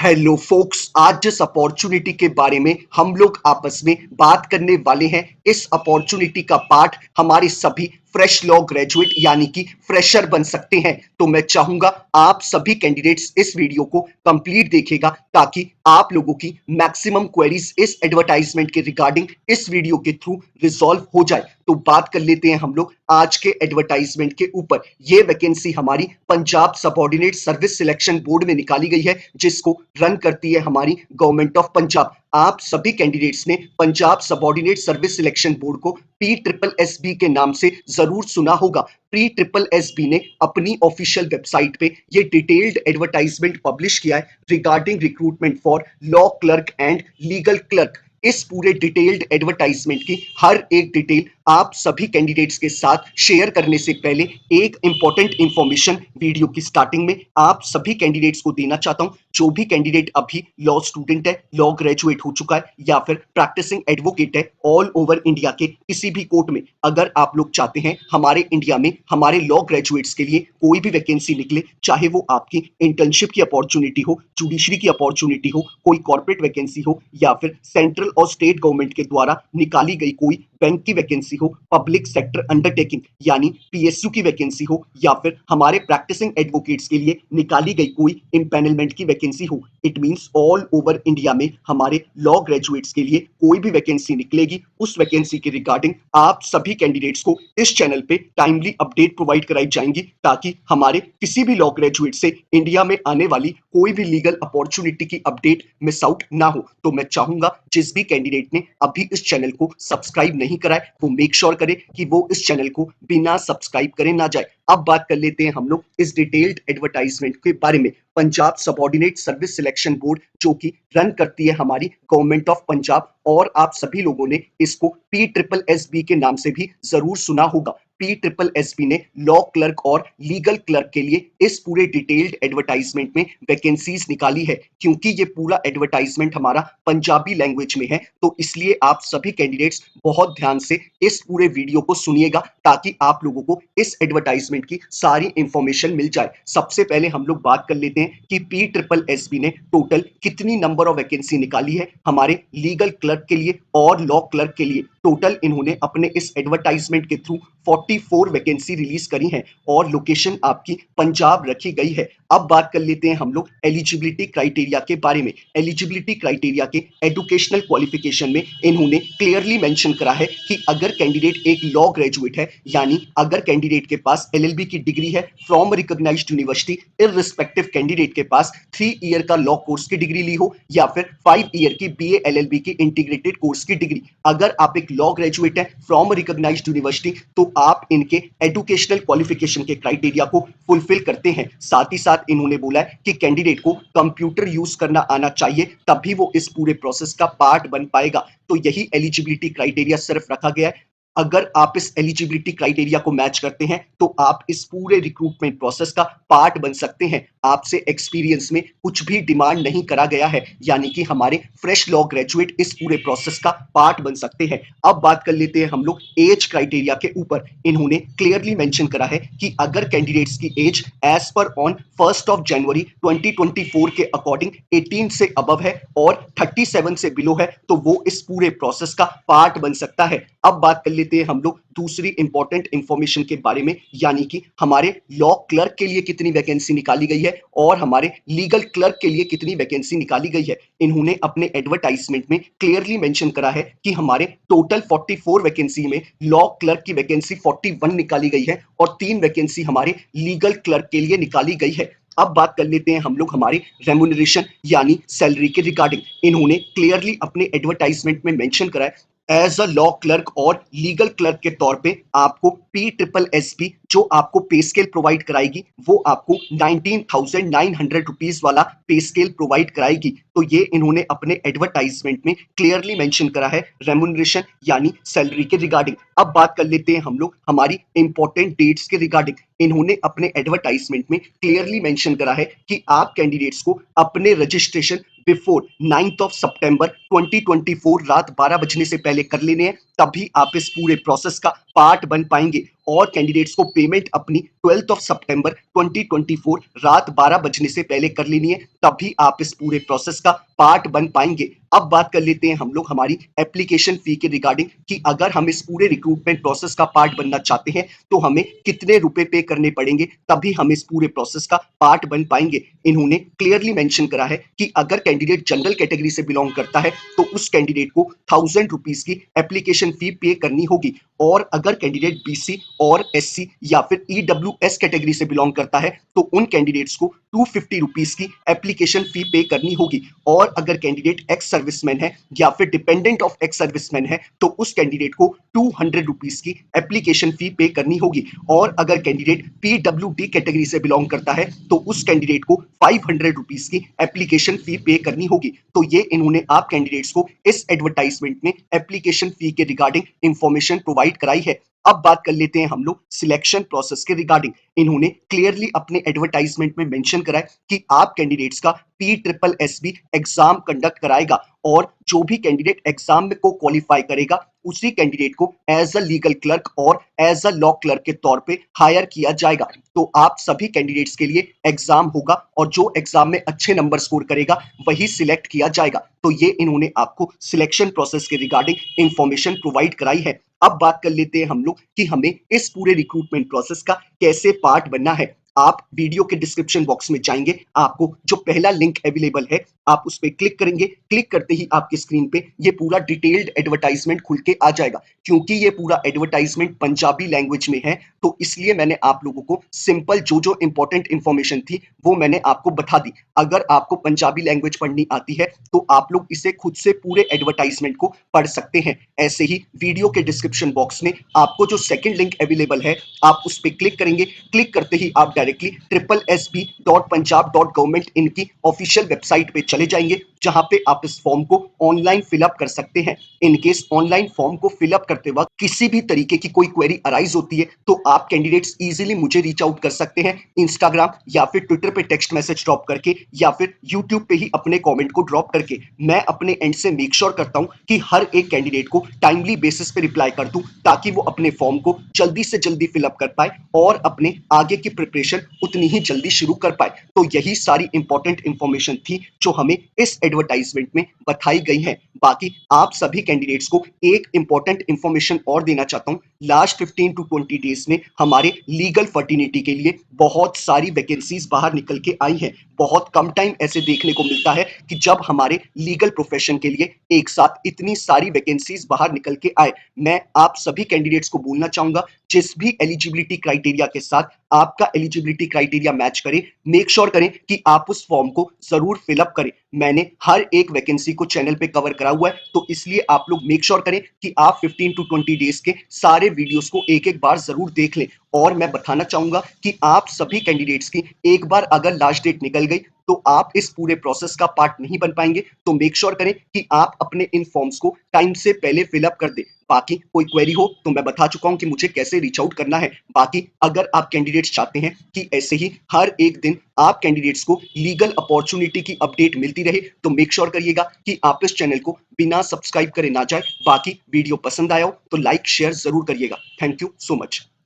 Hello focus, आज जिस opportunity के बारे में हम लोग आपस में बात करने वाले हैं, इस अपॉर्चुनिटी का पार्ट हमारे सभी फ्रेश लॉ ग्रेजुएट यानी कि फ्रेशर बन सकते हैं। तो मैं चाहूंगा आप सभी कैंडिडेट्स इस वीडियो को कंप्लीट देखेगा ताकि आप लोगों की मैक्सिमम क्वेरीज इस एडवर्टाइजमेंट के रिगार्डिंग इस वीडियो के थ्रू रिजॉल्व हो जाए। तो बात कर लेते हैं हम लोग आज के एडवर्टाइजमेंट के ऊपर। ये वैकेंसी हमारी Punjab subordinate service selection board में निकाली गई है, जिसको रन करती है हमारी गवर्नमेंट ऑफ पंजाब। आप सभी कैंडिडेट्स ने Punjab subordinate service selection board को PSSB के नाम से जरूर सुना होगा। PSSB ने अपनी ऑफिशियल वेबसाइट पे ये डिटेल्ड एडवर्टाइजमेंट पब्लिश किया है regarding recruitment for law clerk and legal clerk. इस पूरे डिटेल्ड एडवर्टाइजमेंट की हर एक डिटेल आप सभी कैंडिडेट्स के साथ शेयर करने से पहले एक इंपॉर्टेंट इंफॉर्मेशन वीडियो की स्टार्टिंग में आप सभी कैंडिडेट्स को देना चाहता हूं। जो भी कैंडिडेट अभी लॉ स्टूडेंट है, लॉ ग्रेजुएट हो चुका है या फिर प्रैक्टिसिंग एडवोकेट है ऑल ओवर इंडिया के किसी भी कोर्ट में, अगर आप लोग चाहते हैं हमारे इंडिया में हमारे लॉ ग्रेजुएट्स के लिए कोई भी वैकेंसी निकले, चाहे वो आपकी इंटर्नशिप की अपॉर्चुनिटी हो, जुडिशरी की अपॉर्चुनिटी हो, कोई कॉर्पोरेट वैकेंसी हो या फिर सेंट्रल और स्टेट गवर्नमेंट के द्वारा निकाली गई कोई बैंक की वैकेंसी हो, पब्लिक सेक्टर अंडरटेकिंग यानी PSU की वैकेंसी हो या फिर हमारे प्रैक्टिसिंग एडवोकेट्स के लिए निकाली गई कोई इम्पैनलमेंट की वैकेंसी हो, it means all over India में हमारे लॉ ग्रेजुएट्स के लिए कोई भी वैकेंसी निकलेगी, उस वैकेंसी के रिगार्डिंग आप सभी कैंडिडेट्स को इस चैनल पे टाइमली अपडेट प्रोवाइड कराई जाएंगी ताकि हमारे किसी भी लॉ ग्रेजुएट से इंडिया में आने वाली कोई भी लीगल अपॉर्चुनिटी की अपडेट मिस आउट ना हो। तो मैं चाहूंगा जिस भी कैंडिडेट ने अभी इस चैनल को सब्सक्राइब नहीं करा है वो मेक श्योर करे कि वो इस चैनल को बिना सब्सक्राइब करे ना जाए। अब बात कर लेते हैं हम लोग इस डिटेल्ड एडवर्टाइजमेंट के बारे में। Punjab subordinate service selection board जो कि रन करती है हमारी गवर्नमेंट ऑफ पंजाब, और आप सभी लोगों ने इसको PSSB के नाम से भी जरूर सुना होगा। PSSB ने लॉ क्लर्क और लीगल क्लर्क के लिए इस पूरे डिटेल्ड एडवर्टाइजमेंट में वैकेंसीज निकाली है। क्योंकि ये पूरा एडवर्टाइजमेंट हमारा पंजाबी लैंग्वेज में है तो इसलिए आप सभी कैंडिडेट्स बहुत ध्यान से इस पूरे वीडियो को सुनिएगा ताकि आप लोगों को इस एडवर्टाइजमेंट की सारी इंफॉर्मेशन मिल जाए। सबसे पहले हम लोग बात कर लेते हैं कि PSSB ने टोटल कितनी नंबर ऑफ वैकेंसी निकाली है हमारे लीगल क्लर्क के लिए और लॉ क्लर्क के लिए। टोटल इन्होंने अपने इस एडवर्टाइजमेंट के थ्रू 44 वैकेंसी रिलीज करी है और लोकेशन आपकी पंजाब रखी गई है। अब बात कर लेते हैं हम लोग एलिजिबिलिटी क्राइटेरिया के बारे में। एलिजिबिलिटी क्राइटेरिया के एजुकेशनल क्वालिफिकेशन में इन्होंने क्लियरली मेंशन करा है कि अगर कैंडिडेट एक लॉ ग्रेजुएट है, यानी अगर कैंडिडेट के पास LLB की डिग्री है from recognised university, irrespective candidate के पास 3 ईयर का लॉ कोर्स की डिग्री ली हो या फिर 5 ईयर की BA LLB की इंटीग्रेटेड कोर्स की डिग्री, अगर आप एक लॉ ग्रेजुएट है फ्रॉम रिकॉग्नाइज्ड यूनिवर्सिटी तो आप इनके एजुकेशनल क्वालिफिकेशन के क्राइटेरिया को फुलफिल करते हैं। साथ ही साथ इन्होंने बोला है कि कैंडिडेट को कंप्यूटर यूज करना आना चाहिए, तभी वो इस पूरे प्रोसेस का पार्ट बन पाएगा। तो यही एलिजिबिलिटी क्राइटेरिया सिर्फ रखा गया है। अगर आप इस एलिजिबिलिटी क्राइटेरिया को मैच करते हैं तो आप इस पूरे रिक्रूटमेंट प्रोसेस का पार्ट बन सकते हैं। आपसे एक्सपीरियंस में कुछ भी डिमांड नहीं करा गया है, यानी कि हमारे फ्रेश लॉ ग्रेजुएट इस पूरे प्रोसेस का पार्ट बन सकते हैं। अब बात कर लेते हैं हम लोग एज क्राइटेरिया के ऊपर। इन्होंने क्लियरली मेंशन करा है कि अगर कैंडिडेट्स की एज एज पर ऑन 1 जनवरी 2024 के अकॉर्डिंग 18 से अबव है और 37 से बिलो है तो वो इस पूरे प्रोसेस का पार्ट बन सकता है। अब बात कर लेते हैं हम लोग दूसरी इंपॉर्टेंट इंफॉर्मेशन के बारे में, यानी कि हमारे लॉ क्लर्क के लिए कितनी वैकेंसी निकाली गई है और हमारे लीगल क्लर्क के लिए कितनी वैकेंसी निकाली गई है। इन्होंने अपने एडवर्टाइजमेंट में क्लियरली मेंशन करा है कि हमारे टोटल 44 वैकेंसी में लॉ क्लर्क की वैकेंसी 41 निकाली गई है और 3 वैकेंसी हमारे लीगल क्लर्क के लिए निकाली गई है। अब बात कर लेते हैं हम लोग हमारे रेम्यूनरेशन यानी सैलरी के रिगार्डिंग। इन्होंने क्लियरली अपने एडवर्टाइजमेंट में मेंशन करा है एज अ लॉ क्लर्क और लीगल क्लर्क के तौर पे आपको PSSB जो आपको पे स्केल प्रोवाइड कराएगी वो आपको 19,900 रुपीज वाला पे स्केल प्रोवाइड कराएगी। तो ये इन्होंने अपने एडवर्टाइजमेंट में क्लियरली मेंशन करा है रेम्यूनरेशन यानी सैलरी के रिगार्डिंग। अब बात कर लेते हैं हम लोग हमारी इंपॉर्टेंट डेट्स के रिगार्डिंग। इन्होंने अपने एडवर्टाइजमेंट में क्लियरली मेंशन करा है कि आप कैंडिडेट्स को अपने registration before 9th of September 2024 रात 12 बजने से पहले कर लेने हैं तभी आप इस पूरे प्रोसेस का पार्ट बन पाएंगे और कैंडिडेट्स को पेमेंट अपनी 12 सितंबर 2024 रात 12 बजने से पहले कर लेनी है, तभी आप इस पूरे प्रोसेस का पार्ट बन पाएंगे। अब बात कर लेते हैं हम लोग हमारी एप्लीकेशन फी के रिगार्डिंग कि अगर हम इस पूरे रिक्रूटमेंट प्रोसेस का पार्ट बनना चाहते हैं तो हमें कितने रुपए पे करने पड़ेंगे, तभी हम इस पूरे प्रोसेस का पार्ट बन पाएंगे। इन्होंने क्लियरली मेंशन करा है कि अगर कैंडिडेट जनरल कैटेगरी से बिलोंग करता है तो उस कैंडिडेट को 1000 रुपीज की एप्लीकेशन फी पे करनी होगी, और अगर कैंडिडेट बीसी और एससी या फिर ईडब्ल्यूएस कैटेगरी से बिलोंग करता है तो उन कैंडिडेट्स को 250 रुपीज की एप्लीकेशन फी पे करनी होगी, और अगर कैंडिडेट एक्स सर्विसमैन है या फिर डिपेंडेंट ऑफ एक्स सर्विसमैन है तो उस कैंडिडेट को 200 रुपीज की एप्लीकेशन फी पे करनी होगी, और अगर कैंडिडेट पीडब्ल्यूडी कैटेगरी से बिलोंग करता है तो उस कैंडिडेट को 500 रुपीज की एप्लीकेशन फी पे करनी होगी। तो ये इन्होंने आप कैंडिडेट्स को इस एडवर्टाइजमेंट में एप्लीकेशन फी के रिगार्डिंग इंफॉर्मेशन प्रोवाइड कराई है। अब बात कर लेते हैं हम लोग सिलेक्शन प्रोसेस के रिगार्डिंग। इन्होंने क्लियरली अपने एडवर्टाइजमेंट में मेंशन करा है कि आप कैंडिडेट्स का PSSB एग्जाम कंडक्ट कराएगा, और जो भी कैंडिडेट एग्जाम में को क्वालिफाई करेगा उसी कैंडिडेट को एज अ लीगल क्लर्क और एज अ लॉ क्लर्क के तौर पे हायर किया जाएगा। तो आप सभी कैंडिडेट्स के लिए एग्जाम होगा और जो एग्जाम में अच्छे नंबर स्कोर करेगा वही सिलेक्ट किया जाएगा। तो ये इन्होंने आपको सिलेक्शन प्रोसेस के रिगार्डिंग इंफॉर्मेशन प्रोवाइड कराई है। अब बात कर लेते हैं हम लोग कि हमें इस पूरे रिक्रूटमेंट प्रोसेस का कैसे पार्ट बनना है। आप वीडियो के डिस्क्रिप्शन बॉक्स में जाएंगे, आपको जो पहला लिंक अवेलेबल है आप उस पर क्लिक करेंगे। क्लिक करते ही आपकी स्क्रीन पे ये पूरा डिटेल्ड एडवर्टाइजमेंट खुल के आ जाएगा। क्योंकि ये पूरा एडवर्टाइजमेंट पंजाबी लैंग्वेज में है तो इसलिए मैंने आप लोगों को सिंपल जो जो इंपॉर्टेंट इंफॉर्मेशन थी वो मैंने आपको बता दी। अगर आपको पंजाबी लैंग्वेज पढ़नी आती है तो आप लोग इसे खुद से पूरे एडवर्टाइजमेंट को पढ़ सकते हैं। ऐसे ही वीडियो के डिस्क्रिप्शन बॉक्स में आपको जो सेकंड लिंक अवेलेबल है आप उस पर क्लिक करेंगे। क्लिक करते ही आप डायरेक्टली SSB.punjab.government इनकी ऑफिशियल वेबसाइट पे चले जाएंगे, जहां पे आप इस फॉर्म को ऑनलाइन फिलअप कर सकते हैं। इन केस ऑनलाइन फॉर्म को फिलअप करते वक्त किसी भी तरीके की कोई क्वेरी अराइज होती है तो आप कैंडिडेट्स इजीली मुझे रीच आउट कर सकते हैं इंस्टाग्राम या फिर ट्विटर पे टेक्स्ट मैसेज ड्रॉप करके या फिर यूट्यूब पे ही अपने कमेंट को ड्रॉप करके। मैं अपने एंड से मेक श्योर करता हूं कि हर एक कैंडिडेट को टाइमली बेसिस पे रिप्लाई कर दूं ताकि वो अपने फॉर्म को जल्दी से जल्दी फिलअप कर पाए और अपने आगे की प्रिपरेशन उतनी ही जल्दी शुरू कर पाए। तो यही सारी इंपॉर्टेंट इंफॉर्मेशन थी जो हमें इस एडवर्टाइजमेंट में बताई गई है। बाकी आप सभी कैंडिडेट्स को एक इंपॉर्टेंट इंफॉर्मेशन और देना चाहता हूं। लास्ट 15 टू 20 डेज में हमारे लीगल फर्टिनिटी के लिए बहुत सारी वैकेंसीज बाहर निकल के आई हैं। बहुत कम टाइम ऐसे देखने को मिलता है कि जब हमारे लीगल प्रोफेशन के लिए एक साथ इतनी सारी वैकेंसीज बाहर निकल के आए। मैं आप सभी कैंडिडेट्स को बोलना चाहूंगा जिस भी एलिजिबिलिटी क्राइटेरिया के साथ आपका एलिजिबिलिटी क्राइटेरिया मैच करे, मेक श्योर करें कि आप उस फॉर्म को जरूर फिलअप करें। मैंने हर एक वैकेंसी को चैनल पे कवर करा हुआ है तो इसलिए आप लोग मेक श्योर करें कि आप 15 टू 20 डेज के सारे वीडियोस को एक एक बार जरूर देख लें। और मैं बताना चाहूंगा कि आप सभी कैंडिडेट्स की एक बार अगर लास्ट डेट निकल गई तो आप इस पूरे प्रोसेस का पार्ट नहीं बन पाएंगे। तो मेक श्योर करें कि आप अपने इन फॉर्म्स को टाइम से पहले फिलअप कर दें। बाकी कोई क्वेरी हो तो मैं बता चुका हूं कि मुझे कैसे रीच आउट करना है। बाकी अगर आप कैंडिडेट्स चाहते हैं कि ऐसे ही हर एक दिन आप कैंडिडेट्स को लीगल अपॉर्चुनिटी की अपडेट मिलती रहे तो मेक श्योर करिएगा कि आप इस चैनल को बिना सब्सक्राइब करे ना जाए। बाकी वीडियो पसंद आया हो तो लाइक शेयर जरूर करिएगा। Thank you so much.